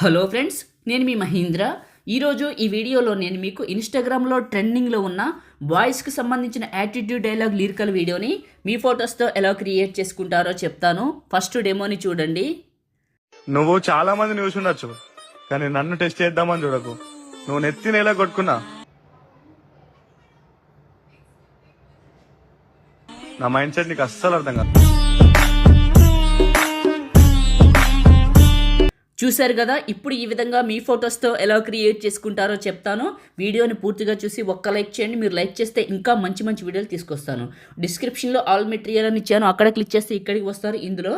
Hello friends, నేను మీ మహీంద్ర. ఈరోజు ఈ వీడియోలో నేను మీకు ఇన్స్టాగ్రామ్లో ట్రెండింగ్లో ఉన్న బాయ్స్కి సంబంధించిన యాటిట్యూడ్ డైలాగ్ లిరికల్ వీడియోని మీ ఫొటోస్తో ఎలా క్రియేట్ చేసుకుంటారో చెప్తాను. ఫస్ట్ డెమోని చూడండి. నువ్వు చాలా మందిని చూసి ఉండొచ్చు, కానీ నన్ను టెస్ట్ చేద్దామని చూడకు. నువ్వు నెత్తిని ఎలా కొట్టుకున్నా నా మైండ్ సెట్ నీకు అస్సలు అర్థం కాదు. చూశారు కదా, ఇప్పుడు ఈ విధంగా మీ ఫొటోస్తో ఎలా క్రియేట్ చేసుకుంటారో చెప్తాను. వీడియోని పూర్తిగా చూసి ఒక్క లైక్ చేయండి. మీరు లైక్ చేస్తే ఇంకా మంచి మంచి వీడియోలు తీసుకొస్తాను. డిస్క్రిప్షన్లో ఆల్ మెటీరియల్ అని ఇచ్చాను, అక్కడ క్లిక్ చేస్తే ఇక్కడికి వస్తారు. ఇందులో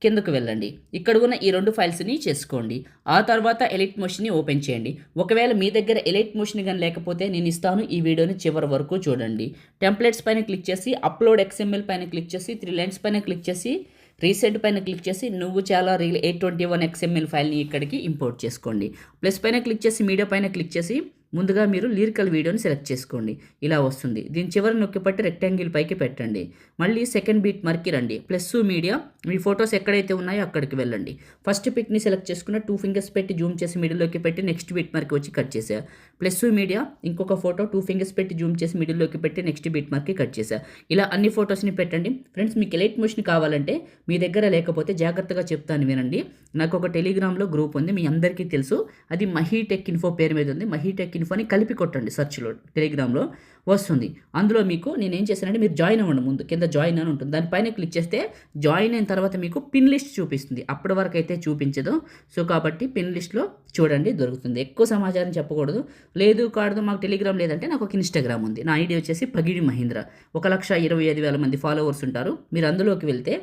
కిందకు వెళ్ళండి, ఇక్కడ ఉన్న ఈ 2 ఫైల్స్ని చేసుకోండి. ఆ తర్వాత ఎలిట్ మోషన్ని ఓపెన్ చేయండి. ఒకవేళ మీ దగ్గర ఎలిట్ మోషన్ కానీ లేకపోతే నేను ఇస్తాను, ఈ వీడియోని చివరి వరకు చూడండి. టెంప్లెట్స్ పైన క్లిక్ చేసి అప్లోడ్ XML పైన క్లిక్ చేసి 3 లైన్స్ పైన క్లిక్ చేసి రీసెంట్ పైన క్లిక్ చేసి నువ్వు చాలా రీల్ 821 XML ఫైల్ని ఇక్కడికి ఇంపోర్ట్ చేసుకోండి. ప్లస్ పైన క్లిక్ చేసి మీడియా పైన క్లిక్ చేసి ముందుగా మీరు లిరికల్ వీడియోని సెలెక్ట్ చేసుకోండి. ఇలా వస్తుంది. దీని చివరి నొక్కి పట్టి రెక్టాంగిల్ పైకి పెట్టండి. మళ్ళీ సెకండ్ బీట్ మార్క్కి రండి. ప్లస్ మీడియా, మీ ఫొటోస్ ఎక్కడైతే ఉన్నాయో అక్కడికి వెళ్ళండి. ఫస్ట్ పిక్ని సెలెక్ట్ చేసుకున్న 2 ఫింగర్స్ పెట్టి జూమ్ చేసి మిడిల్లోకి పెట్టి నెక్స్ట్ బీట్ మార్క్ వచ్చి కట్ చేసా. ప్లస్ మీడియా, ఇంకొక ఫోటో 2 ఫింగర్స్ పెట్టి జూమ్ చేసి మిడిల్లోకి పెట్టి నెక్స్ట్ బీట్ మార్క్కి కట్ చేసా. ఇలా అన్ని ఫొటోస్ని పెట్టండి. ఫ్రెండ్స్, మీకు ఎలైట్ మోషన్ కావాలంటే మీ దగ్గర లేకపోతే జాగ్రత్తగా చెప్తాను వినండి. నాకు ఒక టెలిగ్రామ్లో గ్రూప్ ఉంది, మీ అందరికీ తెలుసు. అది మహీ టెక్ ఇన్ఫో పేరు మీద ఉంది. మహీ టెక్ ఇన్ఫోని కలిపి కొట్టండి, సెర్చ్లో టెలిగ్రామ్లో వస్తుంది. అందులో మీకు నేనేం చేశానంటే, మీరు జాయిన్ అవ్వండి. ముందు కింద జాయిన్ అని ఉంటుంది, దానిపైన క్లిక్ చేస్తే జాయిన్ అయిన తర్వాత మీకు పిన్ లిస్ట్ చూపిస్తుంది. అప్పటి వరకు అయితే చూపించదు. సో కాబట్టి పిన్ లిస్ట్లో చూడండి, దొరుకుతుంది. ఎక్కువ సమాచారం చెప్పకూడదు. లేదు కాదు మాకు టెలిగ్రామ్ లేదంటే నాకు ఒక ఇన్స్టాగ్రామ్ ఉంది. నా ఐడి వచ్చేసి పగిడి మహీంద్ర. 1,25,000 మంది ఫాలోవర్స్ ఉంటారు. మీరు అందులోకి వెళ్తే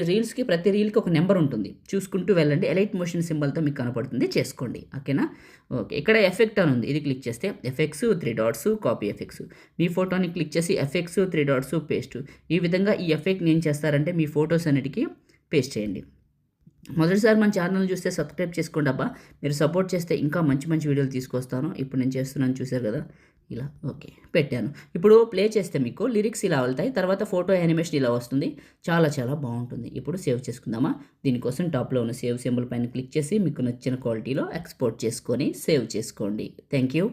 రీల్స్కి ప్రతి రీల్కి ఒక నెంబర్ ఉంటుంది, చూసుకుంటూ వెళ్ళండి. ఎలైట్ మోషన్ సింబల్తో మీకు కనపడుతుంది, చేసుకోండి. ఓకేనా? ఓకే, ఇక్కడ ఎఫెక్ట్ అని ఉంది, ఇది క్లిక్ చేస్తే ఎఫెక్ట్స్ 3 డాట్స్ కాపీ ఎఫెక్ట్స్. మీ ఫోటోని క్లిక్ చేసి ఎఫెక్ట్స్ 3 డాట్స్ పేస్ట్. ఈ విధంగా ఈ ఎఫెక్ట్ని ఏం చేస్తారంటే మీ ఫొటోస్ అన్నిటికీ పేస్ట్ చేయండి. మొదటిసారి మన ఛానల్ చూస్తే సబ్స్క్రైబ్ చేసుకోండి అబ్బా. మీరు సపోర్ట్ చేస్తే ఇంకా మంచి మంచి వీడియోలు తీసుకొస్తాను. ఇప్పుడు నేను చేస్తున్నాను, చూసారు కదా, ఇలా. ఓకే, పెట్టాను. ఇప్పుడు ప్లే చేస్తే మీకు లిరిక్స్ ఇలా వెళ్తాయి. తర్వాత ఫోటో యానిమేషన్ ఇలా వస్తుంది. చాలా చాలా బాగుంటుంది. ఇప్పుడు సేవ్ చేసుకుందామా? దీనికోసం టాప్లో ఉన్న సేవ్ సింబల్ పైన క్లిక్ చేసి మీకు నచ్చిన క్వాలిటీలో ఎక్స్పోర్ట్ చేసుకొని సేవ్ చేసుకోండి. Thank you.